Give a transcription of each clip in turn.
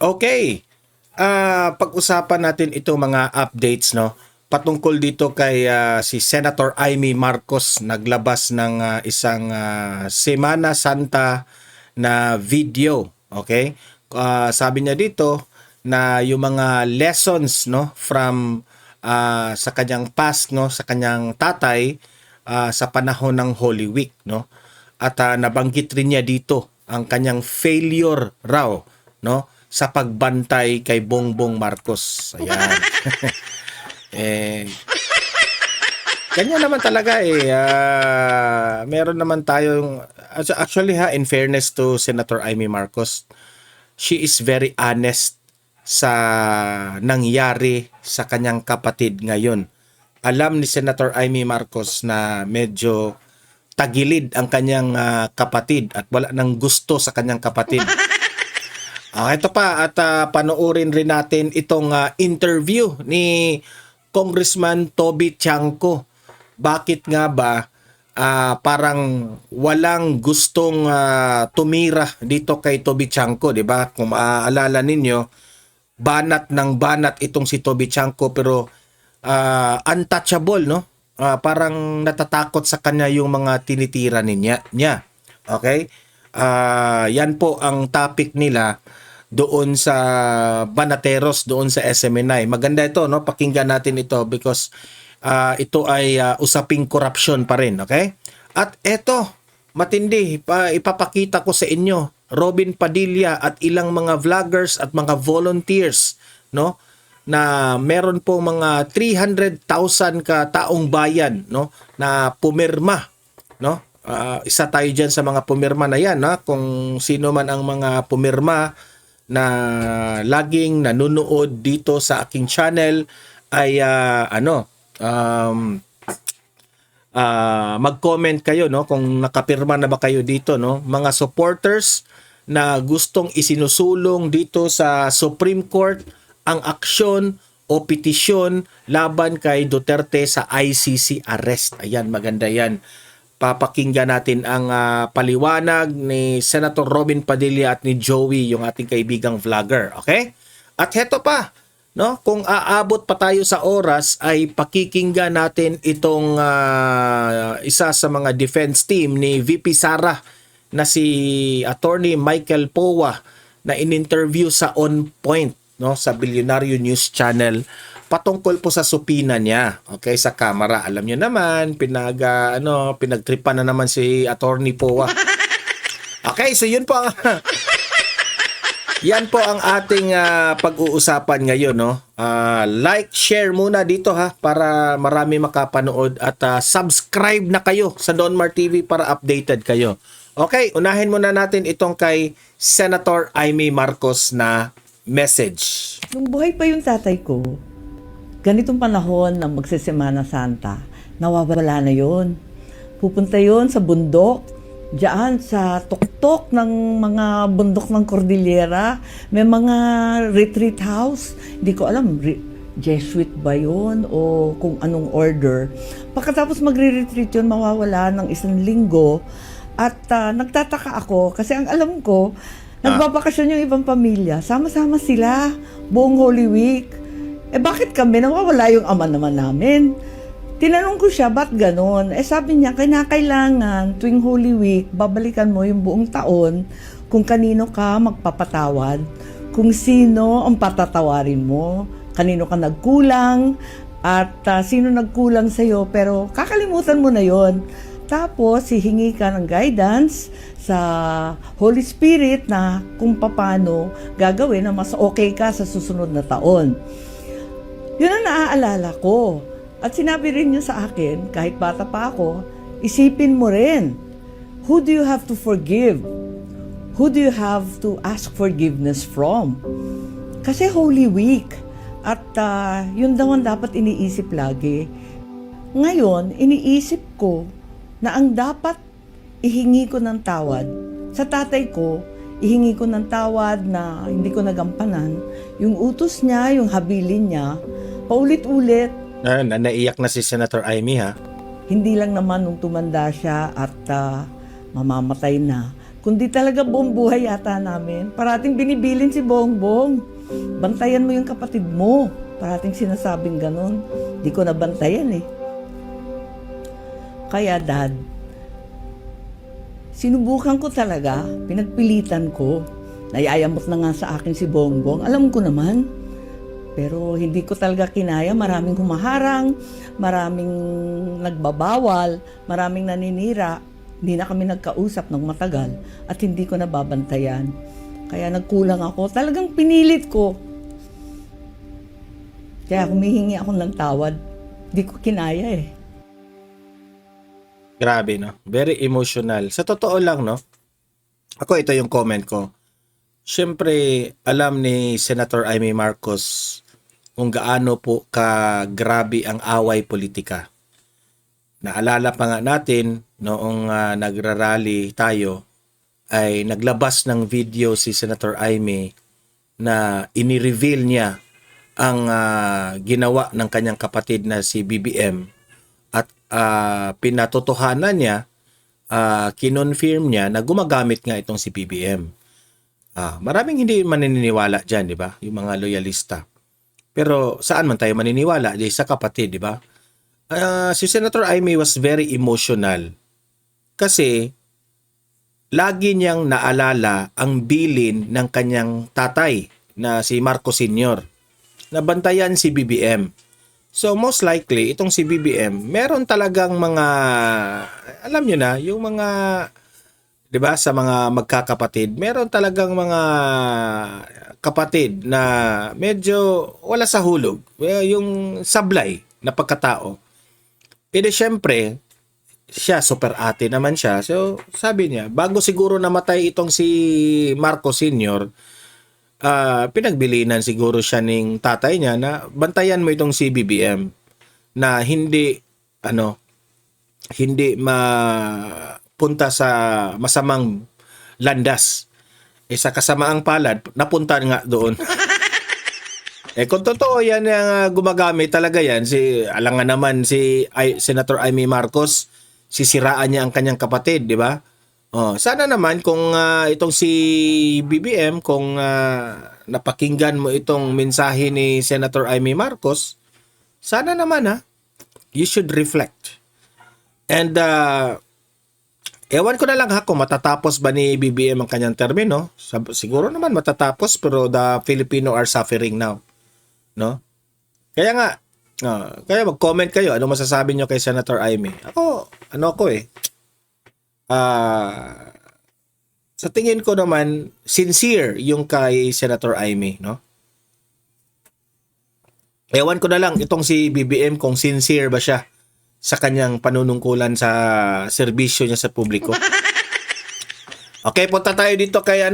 Okay. Pag-usapan natin itong mga updates, no? Patungkol dito kay si Senator Amy Marcos, naglabas ng isang Semana Santa na video, okay? Sabi niya dito na yung mga lessons, no, from sa kanyang past, no, sa kanyang tatay sa panahon ng Holy Week, no? At nabanggit rin niya dito ang kanyang failure raw, no, sa pagbantay kay Bongbong Marcos. Ayan. eh, Kanya naman talaga meron naman tayong actually in fairness to Senator Amy Marcos, she is very honest sa nangyari sa kanyang kapatid ngayon. Alam ni Senator Amy Marcos na medyo tagilid ang kanyang kapatid at wala nang gusto sa kanyang kapatid. Ito pa at panoorin rin natin itong interview ni Congressman Toby Chanco. Bakit nga ba parang walang gustong tumira dito kay Toby Chanco, 'di ba? Kung maaalala ninyo, banat ng banat itong si Toby Chanco pero untouchable, no? Parang natatakot sa kanya yung mga tinitira niya. Okay? Yan po ang topic nila doon sa Banateros, doon sa SMNI. Maganda ito, no? Pakinggan natin ito because ito ay usaping corruption pa rin, okay? At ito, matindi, ipapakita ko sa inyo, Robin Padilla at ilang mga vloggers at mga volunteers, no? Na meron po mga 300,000 ka taong bayan, no, na pumirma, no? Isa tayo diyan sa mga pumirma na yan, ha? Kung sino man ang mga pumirma na laging nanonood dito sa aking channel ay mag-comment kayo, no, kung nakapirma na ba kayo dito, no? Mga supporters na gustong isinusulong dito sa Supreme Court ang aksyon o petisyon laban kay Duterte sa ICC arrest. Ayan, maganda yan. Papakinggan natin ang paliwanag ni Senator Robin Padilla at ni Joey, yung ating kaibigang vlogger. Okay? At heto pa, no? Kung aabot pa tayo sa oras, ay pakikinggan natin itong isa sa mga defense team ni VP Sara na si Attorney Michael Powa na in-interview sa On Point, no, sa Bilyonaryo News Channel patungkol po sa supina niya, okay, sa kamera. Alam niyo naman, pinagtripan na naman si Attorney Powa. Okay, so yun po ang yan po ang ating pag-uusapan ngayon, no. Like, share muna dito, ha, para marami makapanood at subscribe na kayo sa Donmar TV para updated kayo. Okay, unahin muna natin itong kay Senator Amy Marcos na message. Nung buhay pa yung tatay ko, ganitong panahon na magsisemana Santa, nawawala na yon. Pupunta yon sa bundok, diyan sa tuktok ng mga bundok ng Cordillera. May mga retreat house. Hindi ko alam, Jesuit ba yun o kung anong order. Pagkatapos magre-retreat yun, mawawala ng 1 linggo. At nagtataka ako kasi ang alam ko, nagbabakasyon yung ibang pamilya. Sama-sama sila buong Holy Week. Bakit kami? Nawawala yung ama naman namin. Tinanong ko siya, ba't ganon? Sabi niya, kinakailangan tuwing Holy Week, babalikan mo yung buong taon kung kanino ka magpapatawad, kung sino ang patatawarin mo, kanino ka nagkulang, at sino nagkulang sa'yo, pero kakalimutan mo na yon. Tapos, hihingi ka ng guidance sa Holy Spirit na kung paano gagawin na mas okay ka sa susunod na taon. Yun ang naaalala ko. At sinabi rin niya sa akin, kahit bata pa ako, isipin mo rin, who do you have to forgive? Who do you have to ask forgiveness from? Kasi Holy Week. At yun daw ang dapat iniisip lagi. Ngayon, iniisip ko na ang dapat ihingi ko ng tawad sa tatay ko, ihingi ko ng tawad na hindi ko nagampanan. Yung utos niya, yung habilin niya, paulit-ulit. Naiyak na si Senator Amy, ha? Hindi lang naman nung tumanda siya at mamamatay na. kundi talaga buong buhay yata namin. Parating binibilin si Bongbong. Bantayan mo yung kapatid mo. Parating sinasabing ganun. Di ko nabantayan eh. Kaya Dad, sinubukan ko talaga, pinagpilitan ko. Nayayamot na nga sa akin si Bongbong. Alam ko naman. Pero hindi ko talaga kinaya. Maraming humaharang, maraming nagbabawal, maraming naninira. Hindi na kami nagkausap ng matagal at hindi ko nababantayan. Kaya nagkulang ako. Talagang pinilit ko. Kaya humihingi ako ng tawad. Hindi ko kinaya eh. Grabe, no? Very emotional. Sa totoo lang, no? Ako, ito yung comment ko. Siyempre, alam ni Senator Amy Marcos kung gaano po ka-grabe ang away politika. Naalala pa nga natin, noong nagrarally tayo, ay naglabas ng video si Senator Amy na ini-reveal niya ang ginawa ng kanyang kapatid na si BBM at pinatotohanan niya, kinonfirm niya na gumagamit nga itong si BBM. Maraming hindi maniniwala dyan, di ba? Yung mga loyalista. Pero saan man tayo maniniwala? Di sa kapatid, di ba? Si Senator Amy was very emotional kasi lagi niyang naalala ang bilin ng kanyang tatay na si Marcos Sr. Nabantayan si BBM. So most likely, itong si BBM, meron talagang mga, alam nyo na, yung mga, di ba, sa mga magkakapatid, meron talagang mga kapatid na medyo wala sa hulog. Yung sablay na pagkatao. Pero syempre, siya, super ate naman siya. So, sabi niya, bago siguro namatay itong si Marcos Sr., pinagbilinan siguro siya ng tatay niya na bantayan mo itong si BBM na hindi mapunta sa masamang landas. Sa kasamaang palad, napunta nga doon. Kung totoo yan yung gumagamit talaga yan, alangan naman si Senator Amy Marcos, sisiraan niya ang kanyang kapatid, di ba? Sana naman kung itong si BBM, kung napakinggan mo itong mensahe ni Senator Amy Marcos, sana naman you should reflect. And ewan ko na lang kung matatapos ba ni BBM ang kanyang termino. Siguro naman matatapos, pero the Filipino are suffering now. No? Kaya nga, kaya mag-comment kayo. Ano masasabi nyo kay Senator Amy? Sa tingin ko naman, sincere yung kay Senator Amy, no? Ewan ko na lang, itong si BBM, kung sincere ba siya sa kanyang panunungkulan sa serbisyo niya sa publiko. Okay, punta tayo dito kay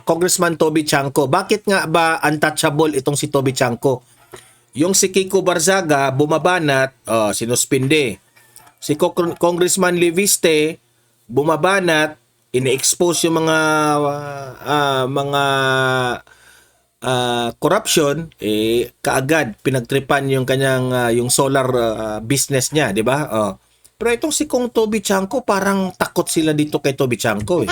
Congressman Toby Chanco. Bakit nga ba untouchable itong si Toby Chanco? Yung si Kiko Barzaga, bumabanat, sinuspinde. Si Congressman Leviste, bumabanat, ine-expose yung mga corruption, kaagad pinagtripan yung kanyang yung solar business niya, di ba? Pero itong si Kong Toby Chanco, parang takot sila dito kay Toby Chanco.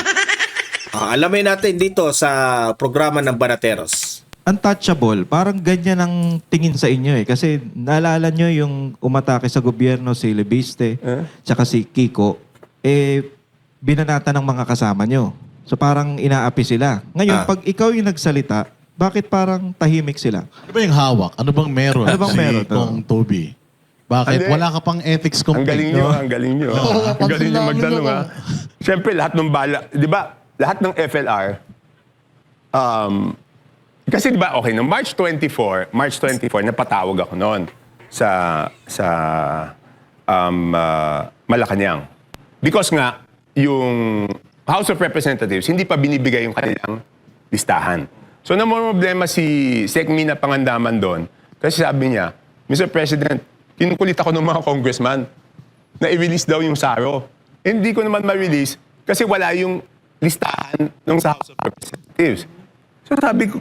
Alamin natin dito sa programa ng Banateros. Untouchable, parang ganyan ang tingin sa inyo Kasi naalala nyo yung umatake sa gobyerno si Lebiste, tsaka si Kiko, binanata ng mga kasama nyo. So parang inaapi sila. Ngayon, pag ikaw yung nagsalita, bakit parang tahimik sila? Ano ba yung hawak? Ano bang meron? Ano bang meron? Kong Toby? Bakit? Wala ka pang ethics Ang complaint. galing nyo. Ang galing nyo magtanong Siyempre, lahat ng bala, di ba, lahat ng FLR, kasi di ba, okay, no March 24, napatawag ako noon sa Malacanang. Because nga, yung House of Representatives, hindi pa binibigay yung kanilang listahan. So, namumroblema si Sec Mina Pangandaman doon. Kasi sabi niya, Mr. President, kinukulit ako ng mga congressman na i-release daw yung SARO. Hindi ko naman ma-release kasi wala yung listahan ng sa House of Representatives. So sabi ko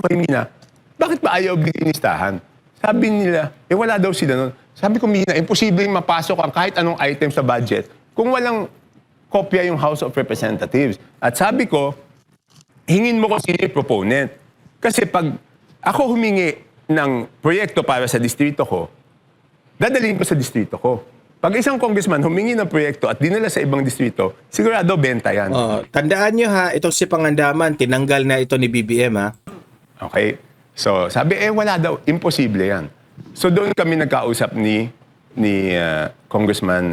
kay Mina, bakit ba ayaw bigyan yung listahan? Sabi nila, wala daw sila nun. Sabi ko, Mina, imposibleng mapasok ang kahit anong item sa budget kung walang kopya yung House of Representatives. At sabi ko, hingin mo ko sino yung proponent. Kasi pag ako humingi ng proyekto para sa distrito ko, dadalhin ko sa distrito ko. Pag isang congressman humingi ng proyekto at dinala sa ibang distrito, sigurado benta yan. Oh, tandaan nyo ha, itong si Pangandaman, tinanggal na ito ni BBM ha. Okay? So, sabi, wala daw. Imposible yan. So, doon kami nagkausap ni Congressman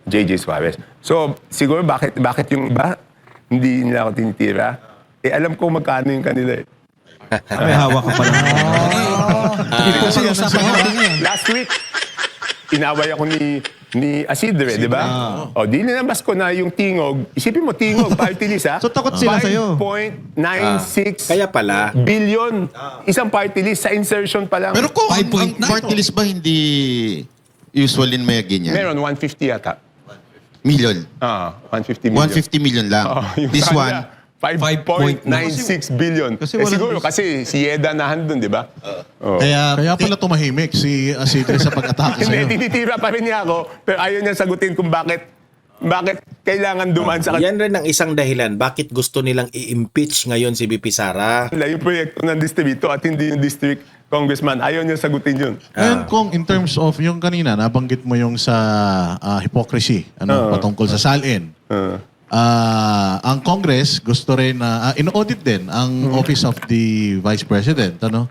J.J. Suarez. So, siguro bakit yung iba hindi nila ako tinitira? Alam ko magkano yung kanila eh. May hawak ka pala. Kasi yan ang sabi. Last week, inaway ako ni Asidre, di ba? O, di nilabas ko na yung tingog. Isipin mo, tingog, party list, ha? So, takot sila sa'yo. 5.96 Kaya pala, billion. Isang party list sa insertion pa lang. Pero kung ang party list ba hindi usually may ganyan? Meron, 150 yata. Million. 150 million. 150 million lang. Yung This kanya, one, 5.96 billion. Kasi Siguro walang- kasi si Yeda nahandun, di ba? Kaya pala tumahimik si Asidre sa pag-atake Hindi, sa'yo. tinitira pa rin niya ako, pero ayaw niya sagutin kung bakit kailangan dumaan sa yan rin ang isang dahilan bakit gusto nilang i-impeach ngayon si BP Sara. kanila yung proyekto ng distrito at hindi yung district congressman. Ayaw niya sagutin yun. Ngayon, kung in terms of yung kanina, nabanggit mo yung sa hypocrisy, patungkol sa salin. Ang Congress gusto rin na in-audit din ang Office of the Vice President, ano?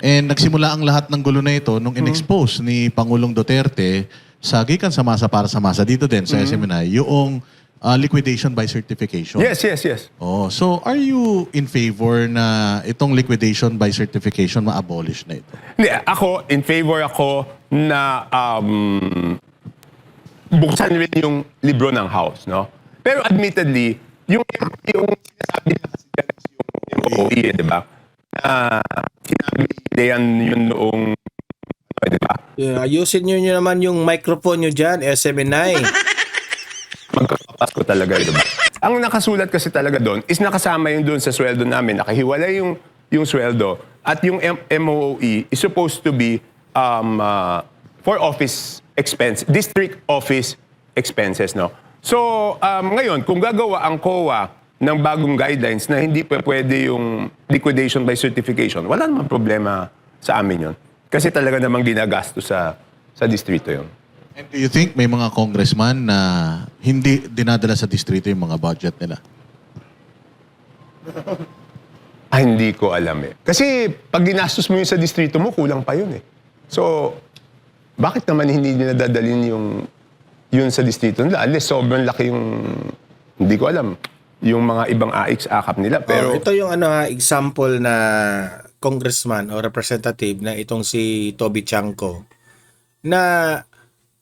And nagsimula ang lahat ng gulo na ito nung in-expose ni Pangulong Duterte sa gikan sa masa para sa masa dito din sa SMNI yung liquidation by certification. Yes. Oh, so are you in favor na itong liquidation by certification ma-abolish na ito? Hindi, ako, in favor ako na buksan rin yung libro ng House, no? Pero admittedly, yung sinasabi na kasi yung OE, di ba? Sinabi nila yan yun noong, di ba? Ayusin nyo naman yung microphone nyo dyan, SMNI. Magkakapasko talaga, di ba? Ang nakasulat kasi talaga doon is nakasama yung doon sa sweldo namin. Nakahiwalay yung sweldo. At yung MOE is supposed to be for office expense, district office expenses, no? So, ngayon, kung gagawa ang COA ng bagong guidelines na hindi pa pwede yung liquidation by certification, wala namang problema sa amin yun. Kasi talaga namang ginagastos sa distrito yun. And do you think may mga congressman na hindi dinadala sa distrito yung mga budget nila? Hindi ko alam eh. Kasi pag ginastos mo yun sa distrito mo, kulang pa yun eh. So, bakit naman hindi nila dadalhin yun sa distrito nila? Unless sobrang laki yung, hindi ko alam, yung mga ibang AX-AKAP nila. Pero, Ito yung example na congressman o representative na itong si Toby Chanco na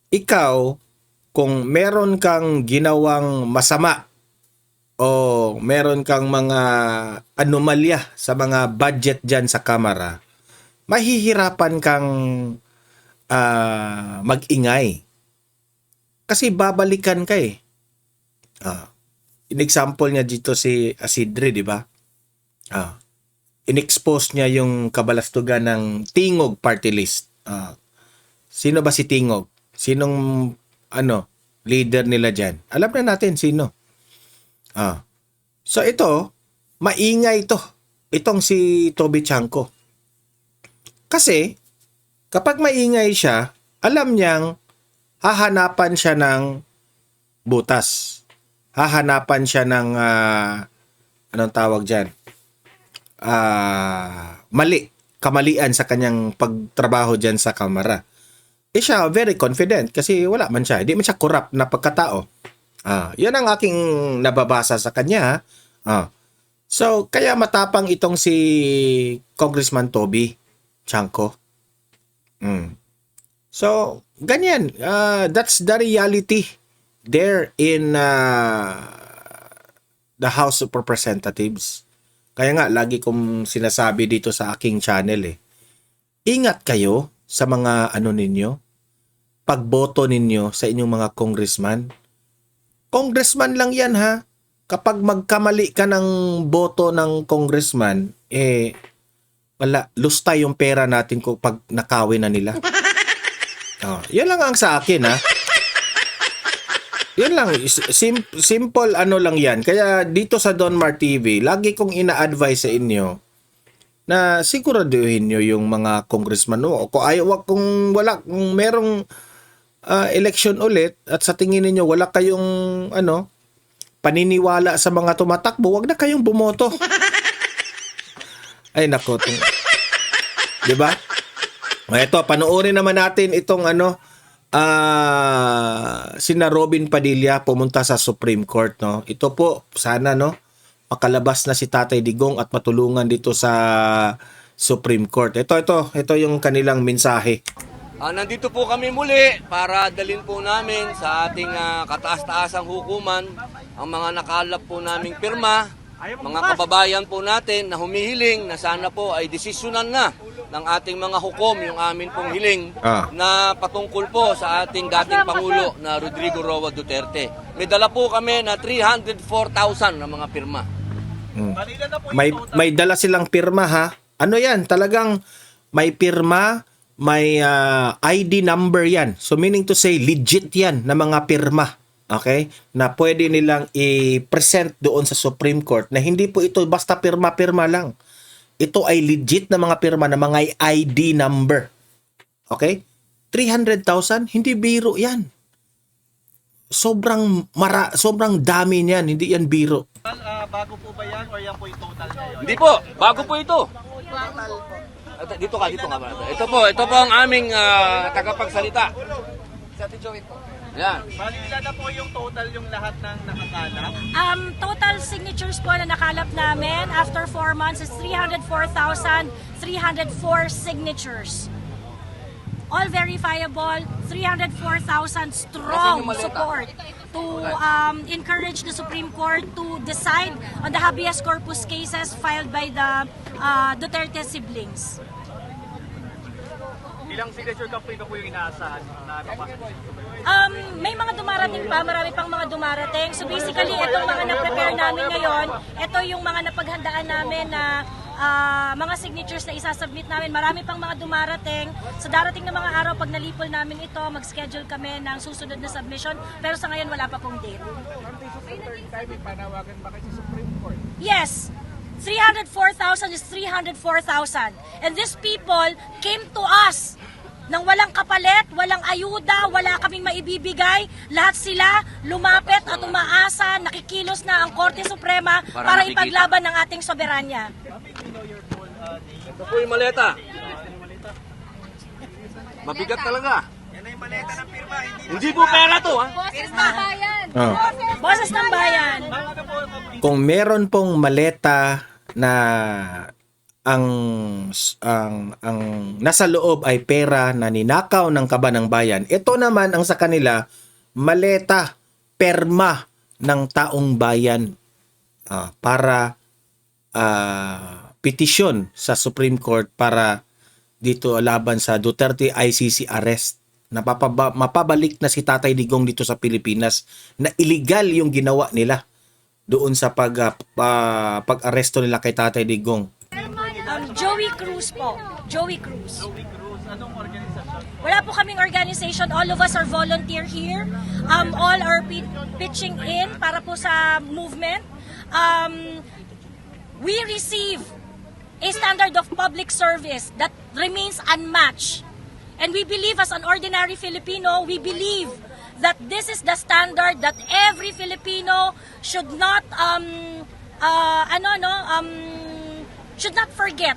ikaw, kung meron kang ginawang masama o meron kang mga anomalya sa mga budget dyan sa Kamara, mahihirapan kang mag-ingay. Kasi babalikan ka eh. In-example niya dito si Asidre, di ba? In-expose niya yung kabalastugan ng Tingog party list. Sino ba si Tingog? Sinong leader nila dyan? Alam na natin sino. So ito, maingay ito. Itong si Toby Chanco. Kasi, kapag maingay siya, alam niyang hahanapan siya ng butas. Hahanapan siya ng anong tawag dyan? Kamalian sa kanyang pagtrabaho dyan sa Kamara. Siya very confident kasi wala man siya. Hindi man siya corrupt na pagkatao. Yan ang aking nababasa sa kanya. So, kaya matapang itong si Congressman Toby Chanco. So, ganyan. That's the reality there in the House of Representatives. Kaya nga, lagi kong sinasabi dito sa aking channel ingat kayo sa mga ninyo, pagboto ninyo sa inyong mga congressman. Congressman lang yan ha. Kapag magkamali ka ng boto ng congressman, wala, lusta yung pera natin kung pag nakawin na nila. Yan lang ang sa akin ha. Yun lang, simple ano lang yan. Kaya dito sa Donmar TV, lagi kong ina-advise sa inyo na siguraduhin nyo yung mga congressman o kung ayaw, kung merong election ulit at sa tingin niyo wala kayong paniniwala sa mga tumatakbo, wag na kayong bumoto. Ay nako. 'Di ba? Ito, panoorin naman natin itong sina Robin Padilla pumunta sa Supreme Court, no. Ito po sana makalabas na si Tatay Digong at matulungan dito sa Supreme Court. Ito yung kanilang mensahe. Nandito po kami muli para dalhin po namin sa ating kataas-taasang hukuman ang mga nakalap po naming pirma, mga kababayan po natin na humihiling na sana po ay desisyonan na ng ating mga hukom yung amin pong hiling na patungkol po sa ating dating Pangulo na Rodrigo Roa Duterte. May dala po kami na 304,000 na mga pirma. May dala silang pirma, ha? Ano yan? Talagang may pirma, may ID number yan. So meaning to say, legit yan na mga pirma. Okay? Na pwede nilang i-present doon sa Supreme Court na hindi po ito basta pirma-pirma lang. Ito ay legit na mga pirma na mga ID number. Okay? 300,000? Hindi biro yan. Sobrang dami niyan. Hindi yan biro. Bago po ba yan or yan po yung total ngayon? Hindi po, bago po ito. Dito ka. Ito po ang aming tagapagsalita. Yan. Bali ilan na po yung total yung lahat ng nakakalap? Total signatures po na nakalap namin after 4 months is 304,304 signatures. All verifiable, 304,000 strong support to encourage the Supreme Court to decide on the habeas corpus cases filed by the Duterte siblings. Ilang signature campaign na po yung inaasahan na kapasok? May mga dumarating pa, marami pang mga dumarating. So basically, itong mga na-prepare namin ngayon, ito yung mga napaghandaan namin na mga signatures na isasubmit namin. Marami pang mga dumarating. Sa darating na mga araw, pag nalipol namin ito, mag-schedule kami ng susunod na submission. Pero sa ngayon, wala pa pong date. Yes. 304,000 is 304,000. And these people came to us nang walang kapalit, walang ayuda, wala kaming maibibigay. Lahat sila lumapit at umaasa, nakikilos na ang Korte Suprema para ipaglaban ng ating soberanya. Ito po yung maleta. Mabigat talaga. Hindi po pera to, ha? Boses ng bayan! Oh. Boses ng bayan! Kung meron pong maleta na ang nasa loob ay pera na ninakaw ng kaba ng bayan, ito naman ang sa kanila maleta, perma ng taong bayan para petisyon sa Supreme Court para dito laban sa Duterte ICC arrest. Mapabalik na si Tatay Digong dito sa Pilipinas na illegal yung ginawa nila doon sa pag-aresto nila kay Tatay Digong. Joey Cruz po. Joey Cruz. Anong organisasyon? Wala po kaming organization. All of us are volunteer here. All are pitching in para po sa movement. We receive a standard of public service that remains unmatched. And we believe as an ordinary Filipino, we believe that this is the standard that every Filipino should not should not forget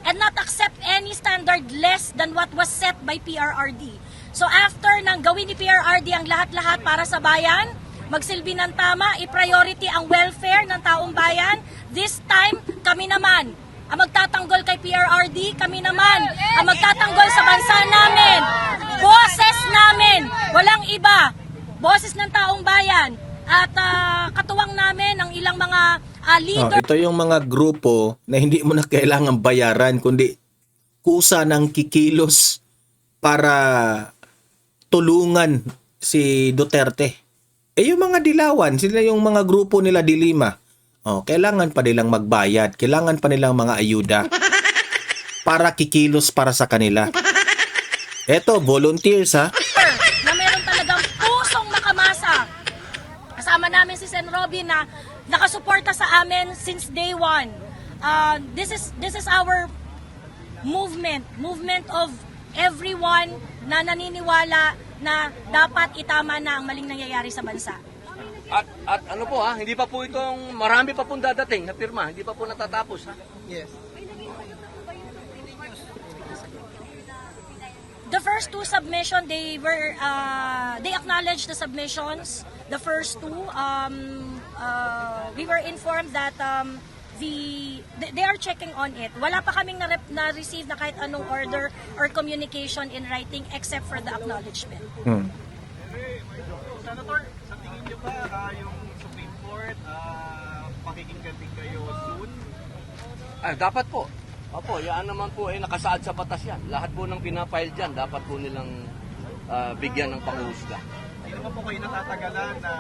and not accept any standard less than what was set by PRRD. So after nang gawin ni PRRD ang lahat-lahat para sa bayan, magsilbi ng tama, i-priority ang welfare ng taong bayan, this time kami naman ang magtatanggol kay PRRD, kami naman ang magtatanggol sa bansa namin. Boses namin, walang iba. Boses ng taong bayan. At katuwang namin ang ilang mga leader. Ito yung mga grupo na hindi mo na kailangan bayaran, kundi kusa ng kikilos para tulungan si Duterte. Yung mga dilawan, sila yung mga grupo nila Dilima. Kailangan pa nilang magbayad, kailangan pa nilang mga ayuda para kikilos para sa kanila. Eto, volunteers ha. Na meron talagang pusong makamasa nagsabi na nakasuporta sa amin since day one. This is our movement of everyone na naniniwala na dapat itama na ang maling nangyayari sa bansa. At ano po ha, hindi pa po itong, marami pa pong dadating na pirma, hindi pa po natatapos ha. The first two submission, they acknowledged the submissions. The first two, we were informed that they are checking on it. Wala pa kaming na-receive na kahit anong order or communication in writing except for the acknowledgement. Senator, sa tingin niyo ba yung Supreme Court pakikinggan din kayo soon? Ay, dapat po. Opo, yan naman po ay nakasaad sa batas yan. Lahat po ng pinapile dyan, dapat po nilang bigyan ng panghusga. Hindi naman po kayo natatagalan na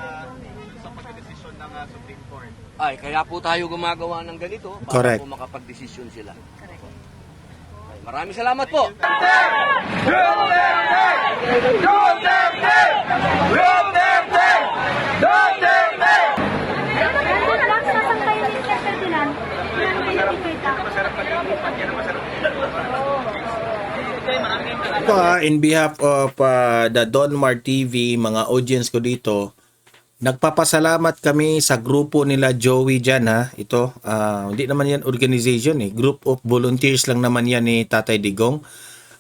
sa pagdedesisyon ng Supreme Court. Ay, kaya po tayo gumagawa ng ganito para Correct. po makapag-desisyon sila. Ay, maraming salamat po. Ito in behalf of the Donmar TV, mga audience ko dito, nagpapasalamat kami sa grupo nila Joey dyan ha. Ito, hindi naman yan organization Group of volunteers lang naman yan ni Tatay Digong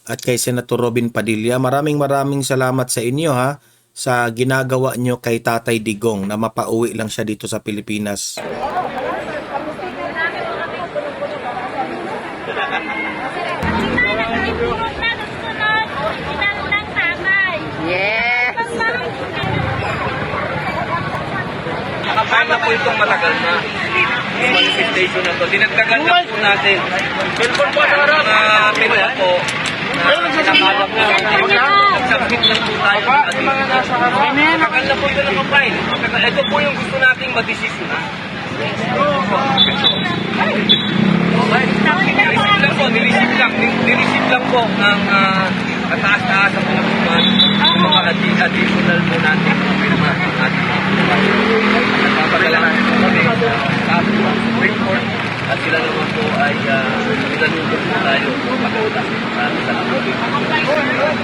at kay Senator Robin Padilla. Maraming salamat sa inyo ha sa ginagawa nyo kay Tatay Digong na mapauwi lang siya dito sa Pilipinas. Nakapile na po itong matagal na manifestation na to. Dinagdagan lang po natin. Pila po na sinakalap na nagsubmit lang po tayo. Matagal na po ito nakapile. Ito po yung gusto nating mag-desisyon. Okay. Nireceive lang po ng kataas-taas ang mga additional po natin pirma ng ating nagpapagalaman po kami sa Supreme Court at sila naman po ay pinanunod po tayo pagkakita.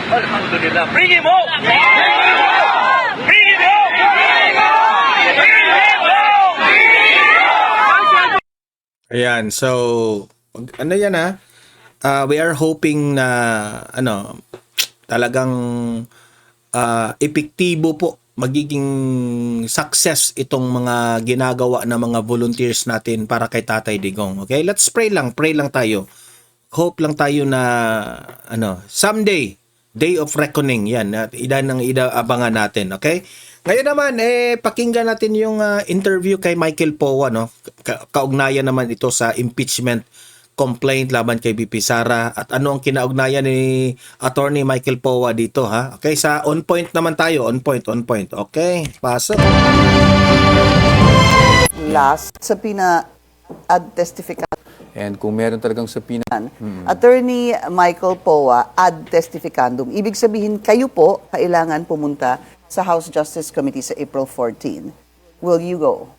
Alhamdulillah. Bring him home! Bring him home! Bring him home! Bring him home! Bring him home! Ayan, so ano yan we are hoping na talagang epektibo po magiging success itong mga ginagawa ng mga volunteers natin para kay Tatay Digong. Okay? Let's pray lang tayo. Hope lang tayo na someday, day of reckoning yan. Abangan natin, okay? Ngayon naman pakinggan natin yung interview kay Michael Powa kaugnayan naman ito sa impeachment complaint laban kay BP Sara at ano ang kinaugnayan ni Attorney Michael Powa dito ha. Okay, sa on point naman tayo, on point. Okay, pasok. Last subpoena ad testificandum. And kung meron talagang subpoena, Attorney Michael Powa ad testificandum. Ibig sabihin kayo po kailangan pumunta sa House Justice Committee sa April 14. Will you go?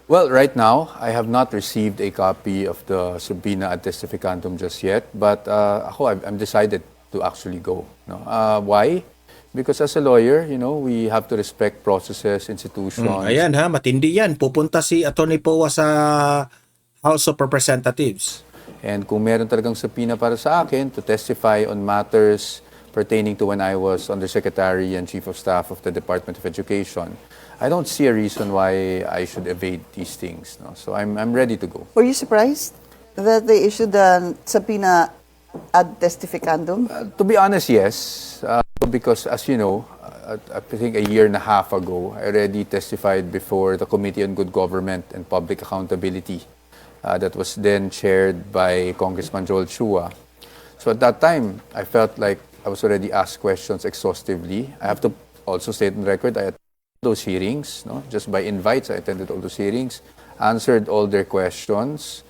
well, right now, I have not received a copy of the subpoena ad testificandum just yet, but I'm decided to actually go. No? Why? Because as a lawyer, we have to respect processes, institutions. Ayan matindi yan. Pupunta si Atty. Powa sa House of Representatives. And kung meron talagang subpoena para sa akin to testify on matters pertaining to when I was Undersecretary and Chief of Staff of the Department of Education, I don't see a reason why I should evade these things. No? So I'm ready to go. Were you surprised that they issued a subpoena ad testificandum? To be honest, yes. Because as you know, I think a year and a half ago, I already testified before the Committee on Good Government and Public Accountability that was then chaired by Congressman Joel Chua. So at that time, I felt like I was already asked questions exhaustively. I have to also state on the record, I attended those hearings, just by invites, I attended all those hearings, answered all their questions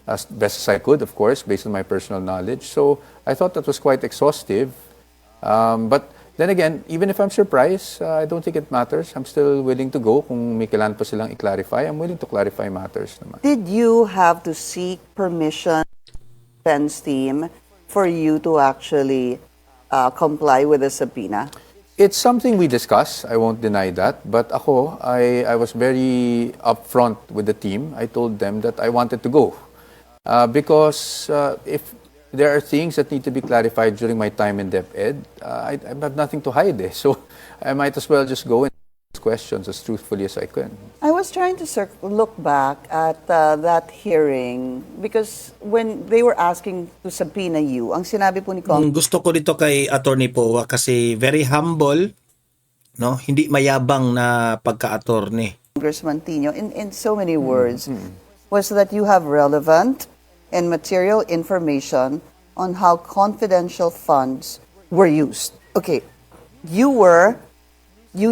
as best as I could, of course, based on my personal knowledge. So I thought that was quite exhaustive. But Then again, even if I'm surprised, I don't think it matters. I'm still willing to go. Kung may kailangan pa silang i-clarify, I'm willing to clarify matters naman. Did you have to seek permission defense team for you to actually comply with the subpoena? It's something we discuss. I won't deny that. But ako, I was very upfront with the team. I told them that I wanted to go. Because if there are things that need to be clarified during my time in DepEd, I have nothing to hide. So I might as well just go and ask questions as truthfully as I can. I was trying to look back at that hearing because when they were asking to subpoena you, ang sinabi po ni Ang gusto ko dito kay Attorney Powa kasi very humble, no? Hindi mayabang na pagka-attorney. Congressman Tino, in so many words, was that you have relevant and material information on how confidential funds were used. Okay, you were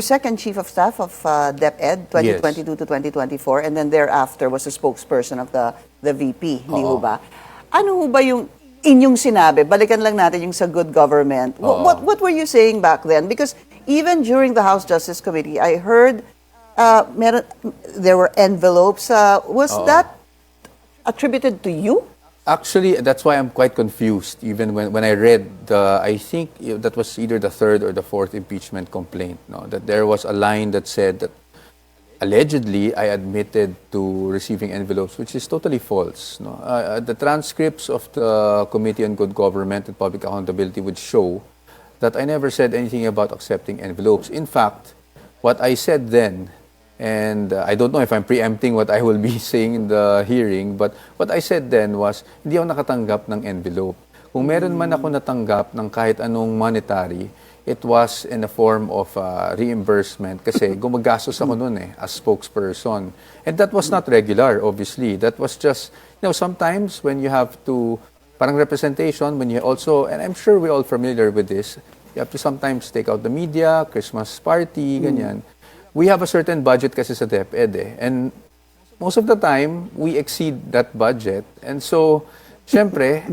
second chief of staff of DepEd 2022 to 2024, and then thereafter was a spokesperson of the VP, hindi ho ba? Ano ho ba yung inyong sinabi? Balikan lang natin yung sa good government. What were you saying back then? Because even during the House Justice Committee, I heard there were envelopes. Was that attributed to you? Actually, that's why I'm quite confused. Even when I read I think that was either the third or the fourth impeachment complaint, no, that there was a line that said that allegedly I admitted to receiving envelopes, which is totally false. No, the transcripts of the Committee on Good Government and Public Accountability would show that I never said anything about accepting envelopes. In fact, what I said then, and I don't know if I'm preempting what I will be saying in the hearing, but what I said then was, hindi ako nakatanggap ng envelope. Kung meron man ako natanggap ng kahit anong monetary, it was in the form of reimbursement kasi gumagastos ako noon as spokesperson. And that was not regular, obviously. That was just, sometimes when you have to, parang representation, when you also, and I'm sure we're all familiar with this, you have to sometimes take out the media, Christmas party, ganyan. We have a certain budget kasi sa DepEd and most of the time, we exceed that budget. And so, syempre,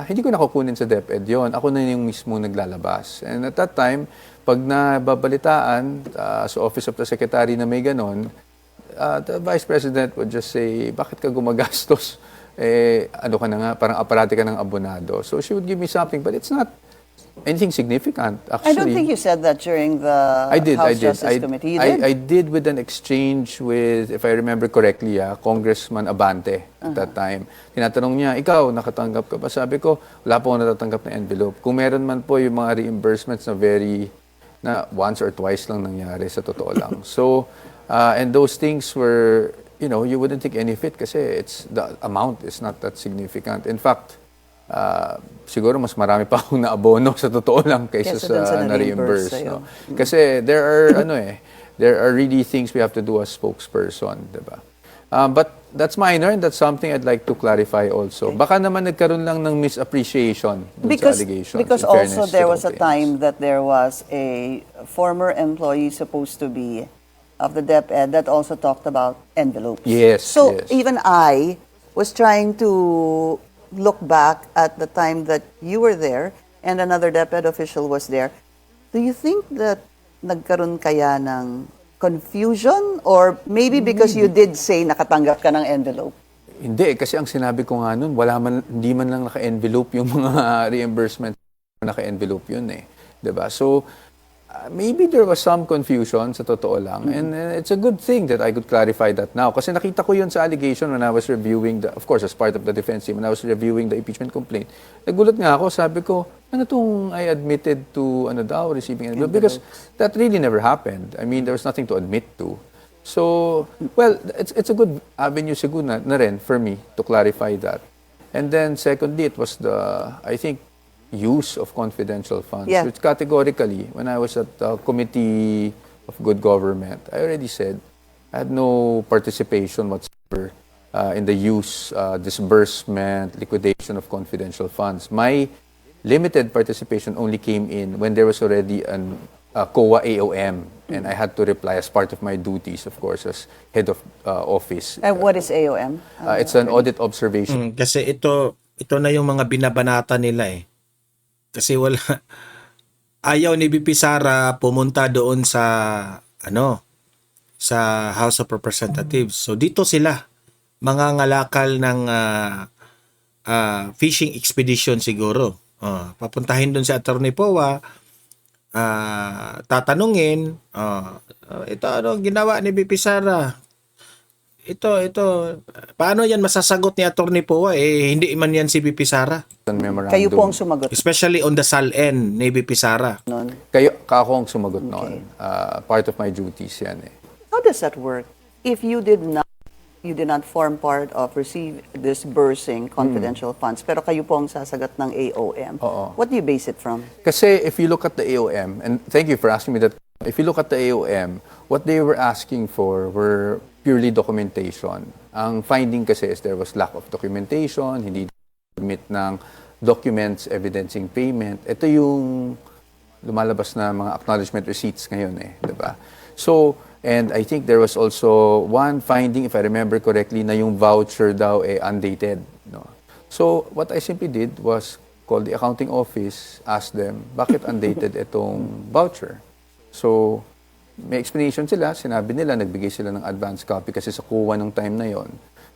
hindi ko nakukunin sa DepEd yon. Ako na yung mismo naglalabas. And at that time, pag nababalitaan sa Office of the Secretary na may ganon, the Vice President would just say, bakit ka gumagastos? Ano ka na nga, parang aparate ka ng abonado. So she would give me something, but it's not anything significant, actually. I don't think you said that during the House Justice Committee. You did? I did with an exchange with, if I remember correctly, Congressman Abante at that time. Tinatanong niya, ikaw, nakatanggap ka ba? Sabi ko, wala po ako natatanggap na envelope. Kung meron man po yung mga reimbursements na once or twice lang nangyari, sa totoo lang. So, and those things were, you wouldn't think any of it kasi the amount is not that significant. In fact, siguro mas marami pa akong naabono sa totoo lang kaysa sa na-reimburse. No? Kasi there are really things we have to do as spokesperson, diba? But that's minor and that's something I'd like to clarify also. Baka naman nagkaroon lang ng misappreciation dun sa allegations. Because also there was a time that there was a former employee supposed to be of the DepEd that also talked about envelopes. Yes. So yes. even I was trying to look back at the time that you were there and another DepEd official was there. Do you think that nagkaroon kaya ng confusion or maybe because you did say nakatanggap ka ng envelope? Hindi, kasi ang sinabi ko nga nun, hindi man lang naka-envelope yung mga reimbursement. Naka-envelope yun diba? So, maybe there was some confusion sa totoo lang. And it's a good thing that I could clarify that now. Kasi nakita ko yun sa allegation when I was reviewing, of course, as part of the defense team, when I was reviewing the impeachment complaint. Nagulat nga ako, sabi ko, ano tong I admitted to, receiving envelope? Because that really never happened. I mean, there was nothing to admit to. So, well, it's a good avenue siguro na rin for me to clarify that. And then, secondly, it was I think, use of confidential funds, which categorically, when I was at the Committee of Good Government, I already said I had no participation whatsoever in the use, disbursement, liquidation of confidential funds. My limited participation only came in when there was already an COA AOM, and I had to reply as part of my duties, of course, as head of office. And what is AOM? It's an audit observation. Kasi ito na yung mga binabanata nila Kasi ayaw ni BP Sara pumunta doon sa sa House of Representatives. So dito sila mangangalakal ng fishing expedition siguro. Papuntahin doon si Attorney Poa, tatanungin, ito ano ginawa ni BP Sara? Ito, paano yan masasagot ni Attorney Poa? Hindi man yan si BP Sara. Memorandum. Kayo po ang sumagot Especially on the SALN ni BP Sara. noon. Ako ang sumagot noon. Part of my duties yan eh. How does that work? If you did not form part of disbursing confidential funds, pero kayo po ang sasagot ng AOM. Oo. What do you base it from? Kasi if you look at the AOM, and thank you for asking me that, if you look at the AOM, what they were asking for were purely documentation. Ang finding kasi is there was lack of documentation, hindi submit ng documents evidencing payment. Ito yung lumalabas na mga acknowledgement receipts ngayon eh, di ba? So, and I think there was also one finding, if I remember correctly, na yung voucher daw eh undated. No? So, what I simply did was call the accounting office, ask them, bakit undated itong voucher? So, may explanation sila, sinabi nila, nagbigay sila ng advance copy kasi sa kuha ng time na yon.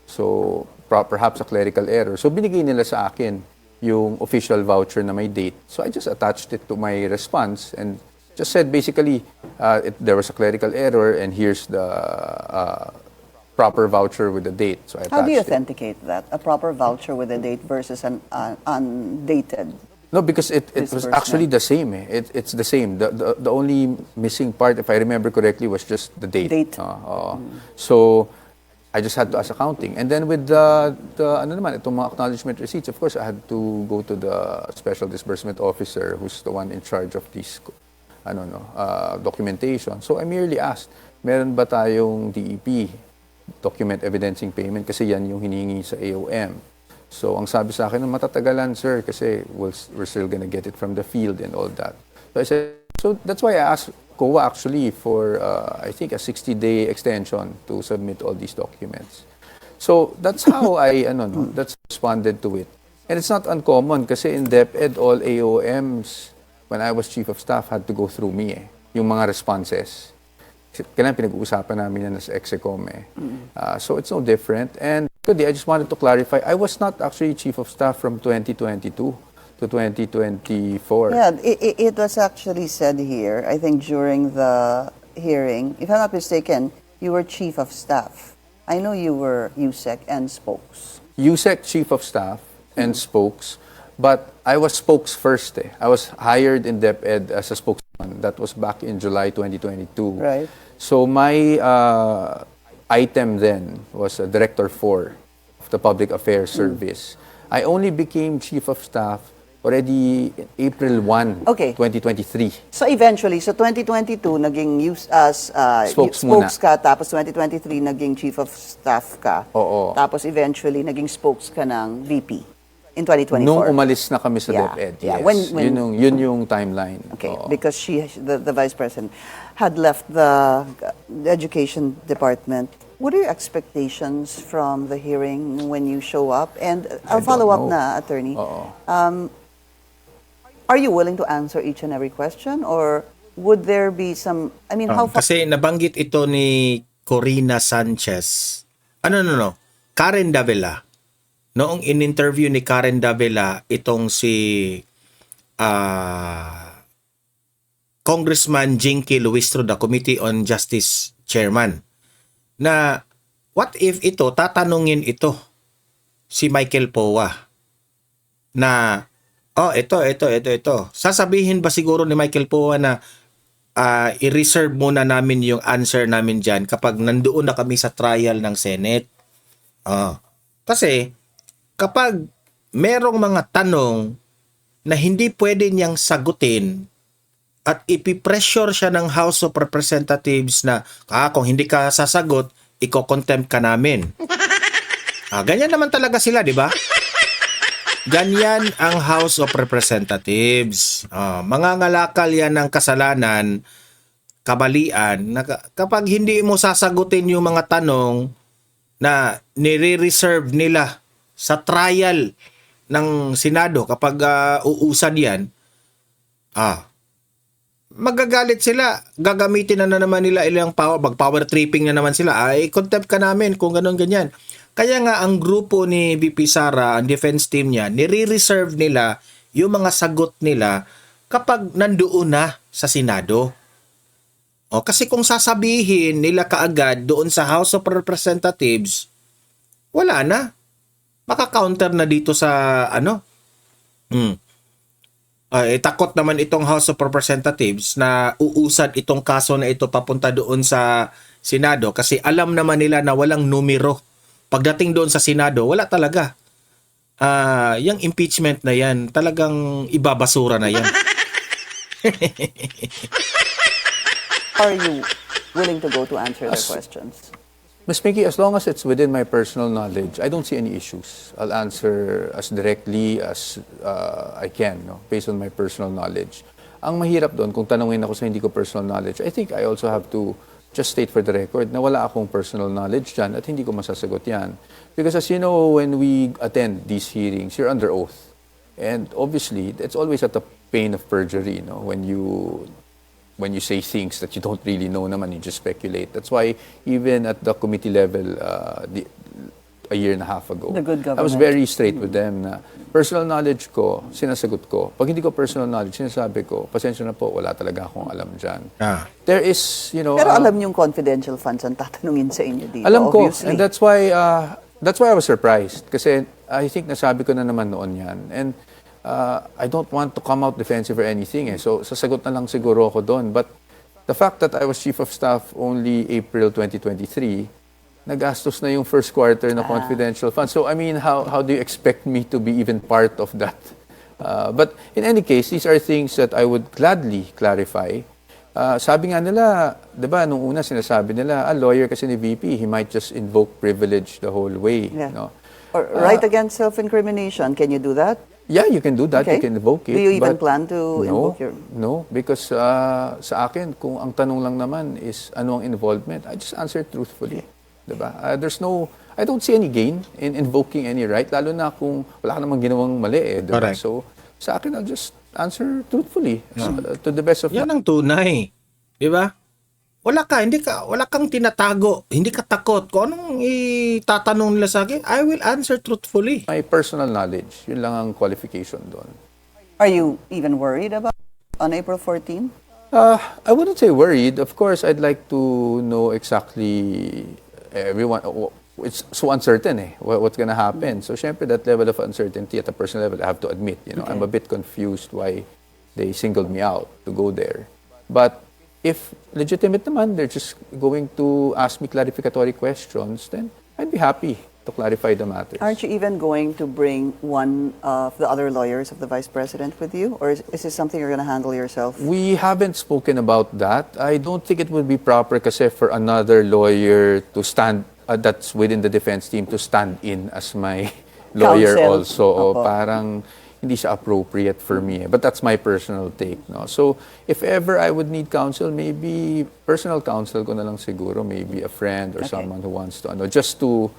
So, perhaps a clerical error. So, binigay nila sa akin yung official voucher na may date. So, I just attached it to my response and just said basically, there was a clerical error and here's the proper voucher with the date. So, I How do you attached it. authenticate that? A proper voucher with a date versus an undated? No, because it was Disbursement. actually the same. Eh. It's the same. The only missing part, if I remember correctly, was just the date. Date. So, I just had to ask accounting. And then with the ano naman, itong mga acknowledgement receipts, of course, I had to go to the special disbursement officer who's the one in charge of these documentation. So, I merely asked, meron ba tayong DEP, document evidencing payment? Kasi yan yung hinihingi sa AOM. So, ang sabi sa akin, matatagalan, sir, kasi we're still gonna get it from the field and all that. So, I said, so that's why I asked COA actually for, I think, a 60-day extension to submit all these documents. So, that's how that's responded to it. And it's not uncommon kasi in DepEd, all AOMs, when I was Chief of Staff, had to go through me yung mga responses. Kailan pinag-uusapan namin yan sa Execom eh. So it's no different. And I just wanted to clarify, I was not actually Chief of Staff from 2022 to 2024. Yeah, it was actually said here, I think during the hearing, if I'm not mistaken, you were Chief of Staff. I know you were USEC and spokes. USEC Chief of Staff and spokes, but I was spokes first eh. I was hired in DepEd as a spokesman. That was back in July 2022. Right. So my item then was Director 4 of the Public Affairs Service. I only became Chief of Staff already April 1, Okay. 2023. So eventually, so 2022, naging Spokes spokes muna. ka, tapos 2023, naging Chief of Staff ka. Oo. Tapos eventually, naging spokes ka ng VP in 2024. Nung umalis na kami sa Yeah, DepEd, yeah. yes. When- yun yung timeline. Okay, Oo. because the Vice President had left the Education Department. What are your expectations from the hearing when you show up? And I'll don't follow up know. na, Attorney. Oo. Are you willing to answer each and every question? Or would there be some, I mean, how far? Kasi nabanggit ito ni Corina Sanchez. No. Karen Davila. Noong in-interview ni Karen Davila, itong si Congressman Jinky Luistro, the Committee on Justice Chairman, na what if ito, tatanungin ito si Michael Poa na ito. Sasabihin ba siguro ni Michael Poa na i-reserve muna namin yung answer namin dyan kapag nandoon na kami sa trial ng Senate? Kasi kapag merong mga tanong na hindi pwede niyang sagutin at ipipressure siya ng House of Representatives na kung hindi ka sasagot, iko-contempt ka namin. Ganyan naman talaga sila, di ba? Ganyan ang House of Representatives. Mangangalakal yan ng kasalanan, kabalian, na kapag hindi mo sasagutin yung mga tanong na nire-reserve nila sa trial ng Senado kapag uusad yan, magagalit sila. Gagamitin na naman nila ilang power tripping na naman sila. Ay, contempt ka namin kung ganun ganyan. Kaya nga ang grupo ni VP Sara, ang defense team niya, nire-reserve nila yung mga sagot nila kapag nandoon na sa Senado. O, kasi kung sasabihin nila kaagad doon sa House of Representatives, wala na. Maka-counter na dito sa takot naman itong House of Representatives na uusad itong kaso na ito papunta doon sa Senado kasi alam naman nila na walang numero. Pagdating doon sa Senado, wala talaga. Yung impeachment na yan, talagang ibabasura na yan. Are you willing to go to answer their questions? Ms. Pinky, as long as it's within my personal knowledge, I don't see any issues. I'll answer as directly as I can, no, based on my personal knowledge. Ang mahirap doon, kung tanungin ako sa hindi ko personal knowledge, I think I also have to just state for the record na wala akong personal knowledge dyan at hindi ko masasagot yan. Because as you know, when we attend these hearings, you're under oath. And obviously, it's always at the pain of perjury, no, when you say things that you don't really know naman, you just speculate. That's why even at the committee level, a year and a half ago, The good I was government. very straight with them na personal knowledge ko, sinasagot ko. Pag hindi ko personal knowledge, sinasabi ko, pasensya na po, wala talaga akong alam dyan. There is, you know... Pero alam niyong confidential funds ang tatanungin sa inyo dito, Alam ko, obviously. and that's why I was surprised. Kasi I think nasabi ko na naman noon yan. And I don't want to come out defensive or anything. So, sasagot na lang siguro ako doon. But the fact that I was Chief of Staff only April 2023, nagastos na yung first quarter na confidential fund. So, I mean, how do you expect me to be even part of that? But in any case, these are things that I would gladly clarify. Sabi nga nila, di ba, nung una sinasabi nila, lawyer kasi ni VP, he might just invoke privilege the whole way. Yeah. No? Or right against self-incrimination, can you do that? Yeah, you can do that. Okay. You can invoke it. Do you even but plan to invoke your... No, because sa akin, kung ang tanong lang naman is ano ang involvement, I just answer truthfully. Diba? I don't see any gain in invoking any right, lalo na kung wala ka namang ginawang mali eh. Diba? Correct. So, sa akin, I'll just answer truthfully to the best of Yan ang tunay. Di ba? Wala kang tinatago. Hindi ka takot. Kung anong itatanong nila sa akin, I will answer truthfully. my personal knowledge. Yun lang ang qualification doon. Are you even worried about on April 14? I wouldn't say worried. Of course, I'd like to know exactly everyone. It's so uncertain what's gonna happen. So, syempre, that level of uncertainty at a personal level, I have to admit, I'm a bit confused why they singled me out to go there. But if legitimate naman, they're just going to ask me clarificatory questions, then I'd be happy to clarify the matters. Aren't you even going to bring one of the other lawyers of the Vice President with you? Or is this something you're going to handle yourself? We haven't spoken about that. I don't think it would be proper kasi for another lawyer to stand, that's within the defense team, to stand in as my lawyer Counsel. also. O Opo. parang hindi siya appropriate for me. But that's my personal take. No? So, if ever I would need counsel, maybe personal counsel ko na lang siguro, maybe a friend or someone who wants to, just to,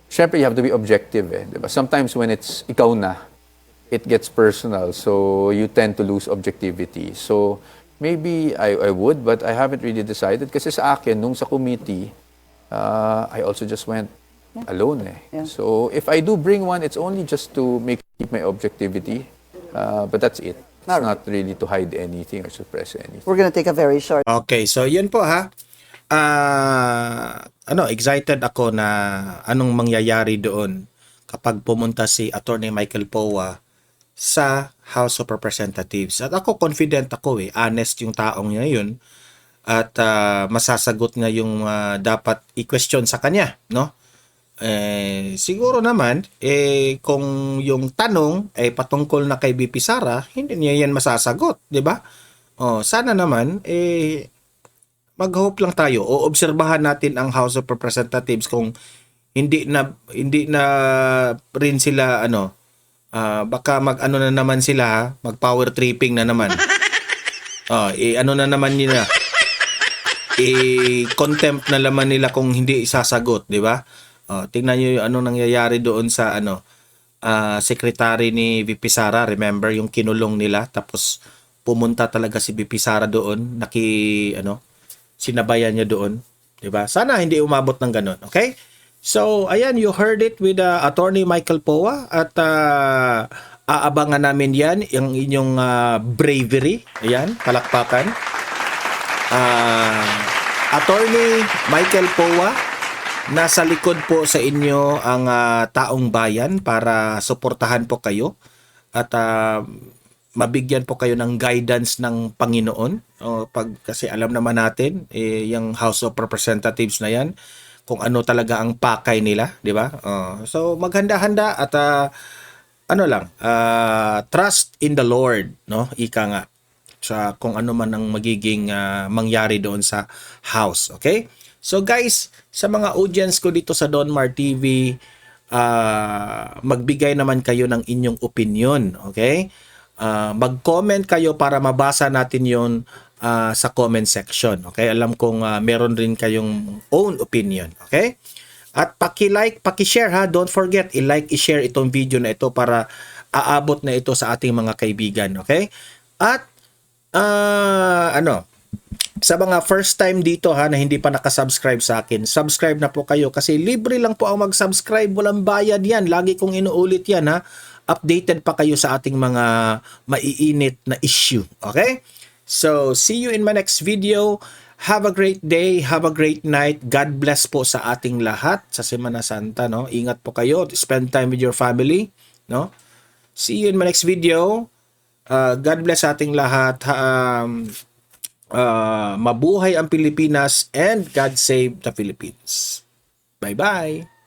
syempre you have to be objective diba? Sometimes when it's ikaw na, it gets personal. So, you tend to lose objectivity. So, maybe I would, but I haven't really decided. Kasi sa akin, nung sa committee, I also just went alone Yeah. So, if I do bring one, it's only just to keep my objectivity. But that's it. It's Alright. not really to hide anything or suppress anything. We're going to take a very short Okay, so yun po ha. Excited ako na anong mangyayari doon kapag pumunta si Attorney Michael Poa sa House of Representatives. At ako confident ako honest yung taong niya yun at masasagot nga yung dapat i-question sa kanya, no? Siguro naman kung yung tanong ay patungkol na kay VP Sara, hindi niya yan masasagot, 'di ba? Sana naman mag-hope lang tayo o obserbahan natin ang House of Representatives kung hindi na rin sila baka mag-ano na naman sila, mag-power tripping na naman. Ano na naman nila? Contempt na naman nila kung hindi isasagot, 'di ba? Tingnan niyo yung anong nangyayari doon sa secretary ni VP Sara, remember yung kinulong nila tapos pumunta talaga si BP Sara doon, sinabayan niya doon, 'di ba? Sana hindi umabot ng ganun, okay? So, ayan, you heard it with Attorney Michael Poa at aabangan namin 'yan, yung inyong bravery. Ayan, palakpakan. Attorney Michael Poa, nasa likod po sa inyo ang taong bayan para suportahan po kayo at mabigyan po kayo ng guidance ng Panginoon. Kasi alam naman natin, yung House of Representatives na yan, kung ano talaga ang pakay nila, di ba? So maghanda-handa at trust in the Lord, no? Ika nga. Sa kung ano man ang magiging mangyari doon sa house, okay? So guys, sa mga audience ko dito sa Donmar TV, magbigay naman kayo ng inyong opinion, okay? Mag-comment kayo para mabasa natin yon sa comment section, okay? Alam kong meron rin kayong own opinion, okay? At paki-like, paki-share ha, don't forget, i-like, i-share itong video na ito para aabot na ito sa ating mga kaibigan, okay? At sa mga first time dito ha na hindi pa nakasubscribe sa akin, subscribe na po kayo kasi libre lang po ang mag-subscribe, walang bayad yan. Lagi kong inuulit yan ha. Updated pa kayo sa ating mga maiinit na issue. Okay? So, see you in my next video. Have a great day, have a great night. God bless po sa ating lahat sa Semana Santa, no? Ingat po kayo, spend time with your family, no? See you in my next video. God bless sa ating lahat. Mabuhay ang Pilipinas and God save the Philippines. Bye-bye.